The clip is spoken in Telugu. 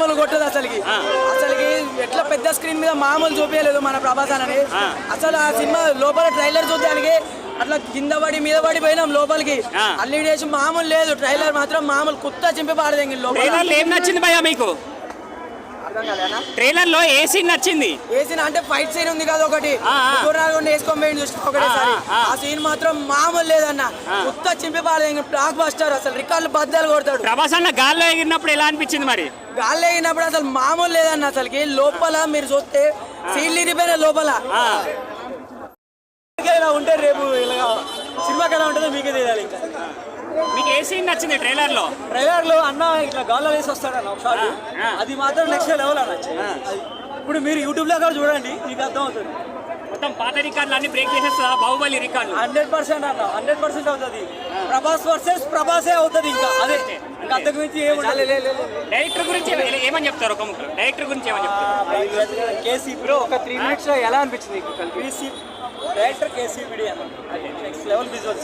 కొట్టదు అసలుకి అసలుకి ఎట్లా పెద్ద స్క్రీన్ మీద మామూలు చూపించలేదు మన ప్రభాస్ అని అసలు ఆ సినిమా లోపల ట్రైలర్ చూడడానికి అట్లా కింద పడి మీద పడి పోయినాం లోపలికి అల్లి చేసి మామూలు లేదు ట్రైలర్ మాత్రం మామూలు కుత్త చింపి పాడదేంగి లోపల ఏం నచ్చింది భయ్యా మీకు ట్రైలర్ లో ఏ సీన్ నచ్చింది ఏ సీన్ అంటే ఫైట్ సీన్ ఉంది కదా ఒకటి వేసుకొని చూసిన ఒకటేసారి ఆ సీన్ మాత్రం మామూలు లేదన్న కుత్త చింపి పాడదేంగి బ్లాక్ బస్టర్ అసలు రికార్డులు బద్దలు కొడతాడు ప్రభాస్ అన్న గాల్లో ఎగిరినప్పుడు ఎలా అనిపించింది మరి గాల్లో ఎగిరినప్పుడు అసలు మామూలు లేదన్న అసలుకి లోపల మీరు చూస్తే సీన్లు ఇరిపోయిన లోపల ఉంటే రేపు సినిమాకి ఎలా ఉంటుందో మీకే తెలియాలి ఇంకా మీకు ఏ సీన్ నచ్చింది ట్రైలర్ లో అన్న ఇట్లా గాల్లో వేసి వస్తాడు అన్న ఒకసారి అది మాత్రం నెక్స్ట్ లెవెల్ అన్న ఇప్పుడు మీరు యూట్యూబ్ లో కూడా చూడండి మీకు అర్థం అవుతుంది మొత్తం పాత రికార్డులు అన్ని బ్రేక్ చేసేస్తా బాహుబలి రికార్డులు 100% అన్న 100% అవుతుంది ప్రభాస్ వర్సెస్ ప్రభాసే అవుతుంది ఇంకా అదే ఇంకా అంతకు మించి ఏముండాలి డైరెక్టర్ గురించి ఏమని చెప్తారు ఒక ముఖ్యం డైరెక్టర్ గురించి ఏమని చెప్తారు కేసీ బ్రో ఒక 3 minutes లో ఎలా అనిపించింది డైరెక్టర్ కేసీ బిడి అన్న నెక్స్ట్ లెవెల్ విజువల్స్